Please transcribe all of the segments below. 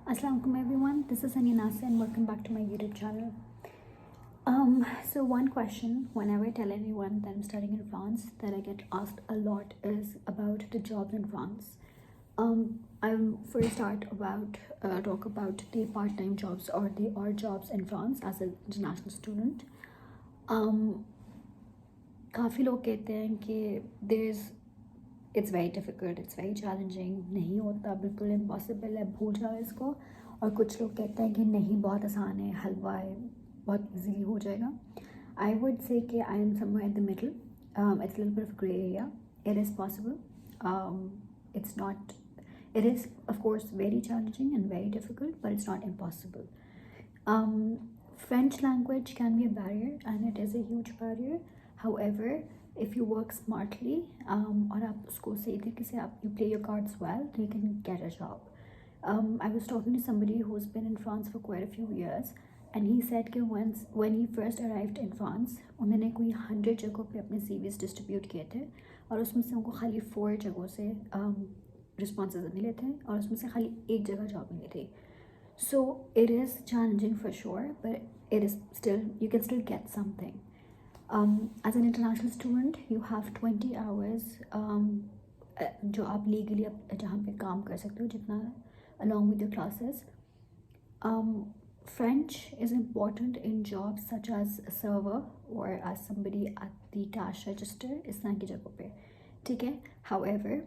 Assalamualaikum everyone, this is Anya Nasir and welcome back to my YouTube channel. So one question whenever I tell everyone that I'm studying in France that I get asked a lot is about the jobs in France. I'll first start about talk about the part-time jobs or the odd jobs in France as an international student. काफ़ी लोग कहते हैं कि it's very difficult, it's very challenging, नहीं होता, बिल्कुल impossible है, भूल जाओ इसको। और कुछ लोग कहते हैं कि नहीं, बहुत आसान है, हलवा है, बहुत इजीली हो जाएगा। आई वुड से कि I am somewhere in the middle. It's little bit of grey area. It is possible, it's not, it is of course very challenging and very difficult, but it's not impossible. French language can be a barrier and it is a huge barrier. However, if you work smartly और आप उसको सही तरीके से आप you play your cards well, then you can get a job. I was talking to somebody who's been in France for quite a few years and he said कि once when he first arrived in France उन्होंने कोई 100 जगहों पे अपने CVs distribute किए थे और उसमें से उनको खाली 4 जगहों से रिस्पॉन्सेज मिले थे और उसमें से खाली एक जगह जॉब मिली थी. So it is challenging for sure, but it is still, you can still get something. As an international student, you have 20 hours जो आप लीगली जहाँ पे काम कर सकते हो जितना along with your classes. French is important in jobs such as a server or as somebody at the cash register इस तरह की जगहों पे, ठीक है. However,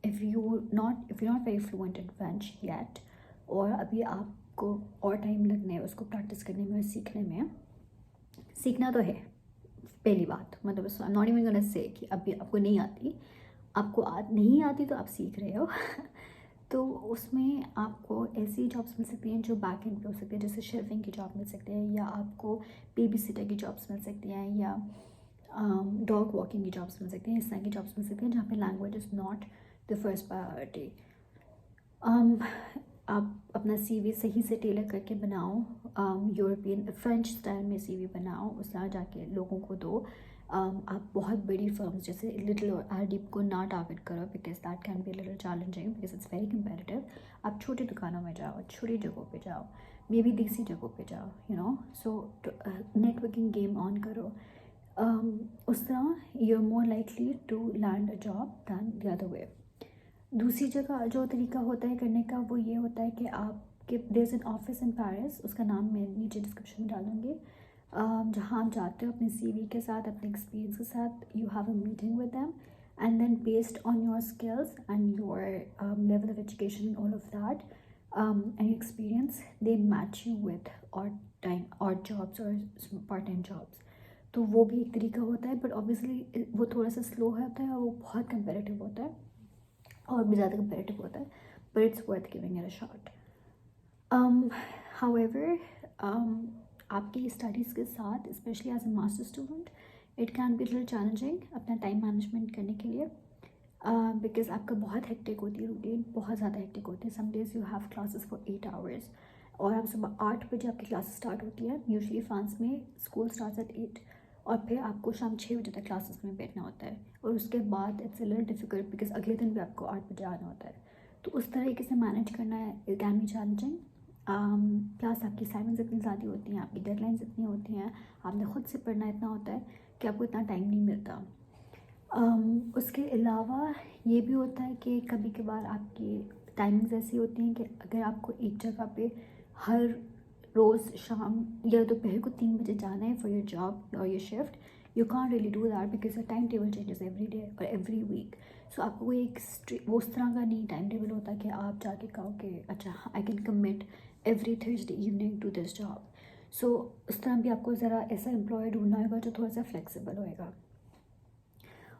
if you're not very fluent in French yet और अभी आपको और टाइम लगना है उसको प्रैक्टिस करने में और सीखने में, सीखना तो है पहली बात, मतलब I am not even gonna say कि अभी आपको नहीं आती, आपको नहीं आती तो आप सीख रहे हो तो उसमें आपको ऐसी जॉब्स मिल सकती हैं जो बैक एंड पे हो सकती है, जैसे शेफिंग की जॉब मिल सकती है या आपको बेबी सिटर की जॉब्स मिल सकती हैं या डॉग वॉकिंग की जॉब्स मिल सकती हैं, इस तरह की जॉब्स मिल सकती हैं जहाँ पे language is not the first priority. आप अपना CV सही से टेलर करके बनाओ, यूरोपियन फ्रेंच स्टाइल में CV बनाओ, उस तरह जाके लोगों को दो. आप बहुत बड़ी फर्म्स जैसे लिटिल और RD को ना टारगेट करो because that can be little challenging because it's very competitive. आप छोटी दुकानों में जाओ, छोटी जगहों पे जाओ, मे बी देसी जगहों पे जाओ, you know. So networking game on करो. उस तरह you are more likely to land a job than the other way. दूसरी जगह जो तरीका होता है करने का वो ये होता है कि आपके there is an office in Paris, उसका नाम मैं नीचे डिस्क्रिप्शन में डालूँगी, जहाँ आप जाते हो अपने CV के साथ, अपने एक्सपीरियंस के साथ, you have a meeting with them and then based on your skills and your level of education all of that and experience they match you with और जॉब्स और पार्ट टाइम जॉब्स. तो वो भी एक तरीका होता है, बट ऑब्वियसली वो थोड़ा सा स्लो होता है और वो बहुत कंपेरेटिव होता है और भी ज़्यादा कंपेरेटिव होता है, but it's worth giving it a shot. However आपकी स्टडीज़ के साथ specially as a master student it can be little challenging अपना टाइम मैनेजमेंट करने के लिए बिकॉज आपका बहुत हेक्टिक होती है, रूटीन बहुत ज़्यादा हेक्टिक होती है. Some days you have classes for 8 hours और आप सुबह 8 बजे आपकी क्लासेस स्टार्ट होती है. यूजुअली फ्रांस में स्कूल स्टार्ट्स एट 8 और फिर आपको शाम 6 बजे तक क्लासेस में बैठना होता है और उसके बाद it's a little difficult because अगले दिन भी आपको 8 बजे आना होता है. तो उस तरीके से मैनेज करना है, it can B challenging. Plus आपकी असाइनमेंट्स इतनी ज़्यादा होती हैं, आपकी डेडलाइंस इतनी होती हैं, आपने ख़ुद से पढ़ना इतना होता है कि आपको इतना टाइम नहीं मिलता. उसके अलावा ये भी होता है कि कभी कभार आपकी टाइमिंग्स ऐसी होती हैं कि अगर आपको एक जगह पे हर रोज़ शाम या दोपहर को 3 बजे जाना है फॉर योर जॉब और your shift, you can't really do that because your time table changes every day और एवरी वीक. सो आपको कोई एक वो उस तरह का नहीं टाइम टेबल होता कि आप जाके कहो कि अच्छा I can commit every Thursday evening to this job. So उस तरह भी आपको ज़रा ऐसा एम्प्लॉय ढूंढना होगा जो थोड़ा सा फ्लेक्सिबल होएगा.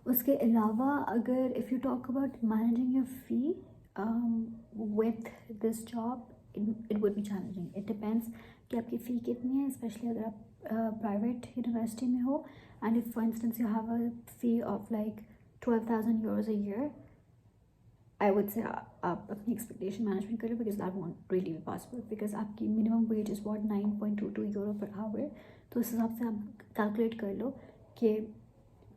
उसके अलावा अगर if you talk about managing your fee with this job, it would be challenging. It depends कि आपकी फ़ी कितनी है, स्पेशली अगर आप प्राइवेट यूनिवर्सिटी में हो and if for instance you have a fee of like 12,000 euros a year, I would say आप अपनी एक्सपेक्टेशन मैनेजमेंट करें because that won't really be possible because आपकी minimum wage is what 9.22 euro per hour. तो उस हिसाब से आप calculate कर लो कि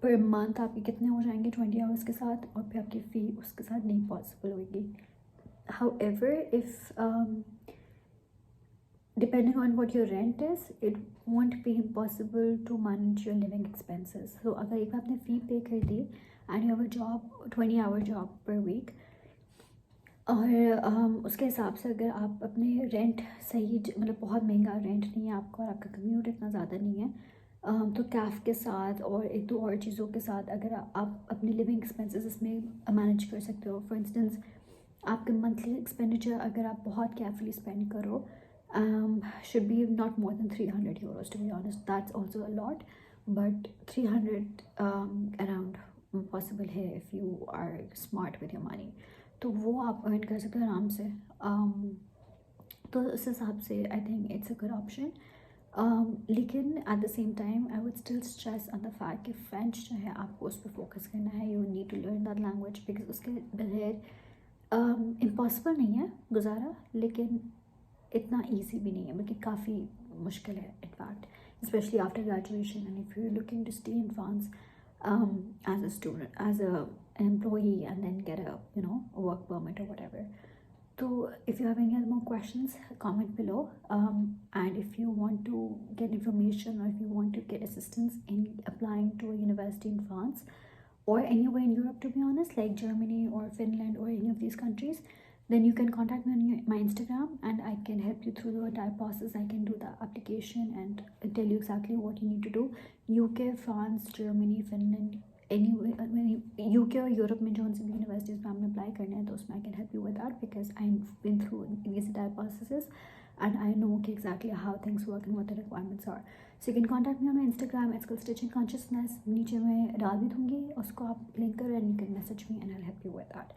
पर मंथ आपके कितने हो जाएंगे 20 आवर्स के साथ और फिर आपकी फ़ी उसके साथ नहीं पॉसिबल होगी. However if depending on what your rent is, it won't be impossible to manage your living expenses. So अगर एक बार आपने fee pay कर दी and you have a job, 20-hour job per week, और उसके हिसाब से अगर आप अपने रेंट सही मतलब बहुत महंगा रेंट नहीं है आपका और आपका कम्यूट इतना ज़्यादा नहीं है, तो कैफ के साथ और एक दो और चीज़ों के साथ अगर आप अपने लिविंग एक्सपेंसेस इसमें मैनेज कर सकते हो. फॉर इंस्टेंस आपके मंथली एक्सपेंडिचर अगर आप बहुत केयरफुली स्पेंड करो, should be not more than 300 euros, to be honest. That's also a lot, but 300 around possible है if you are smart with your money. तो वो आप अर्न कर सकते हो आराम से. तो उस हिसाब से I think it's a good option. लेकिन at the same time I would still stress on the fact कि फ्रेंच जो है आपको उस पर फोकस करना है. You need to learn that language because उसके बगैर इम्पॉसिबल नहीं है गुजारा, लेकिन इतना ईजी भी नहीं है, बल्कि काफ़ी मुश्किल है in fact, especially after graduation and if you're looking to stay in France as a student, as an employee, and then get a work permit or whatever. So if you have any other more questions, comment below, and if you want to get information or if you want to get assistance in applying to a university in France or anywhere in Europe, to be honest, like Germany or Finland or any of these countries, then you can contact me on my Instagram and I can help you through the entire process. I can do the application and tell you exactly what you need to do. UK, France, Germany, Finland, anywhere UK और Europe में जो सी भी universities में हमने apply करना है तो उसमें I can help you with that because I been through these entire processes and I know exactly how things work and what the requirements are. So you can contact me on my Instagram. It's called Stitching Consciousness. नीचे मैं डाल भी दूँगी उसको, आप link करो and you can message me and I'll help you with that.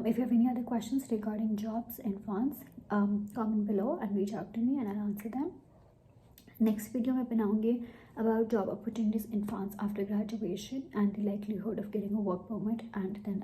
If you have any other questions regarding jobs in France, comment below and reach out to me and I'll answer them. Next video में बनाऊंगी about job opportunities in France after graduation and the likelihood of getting a work permit and then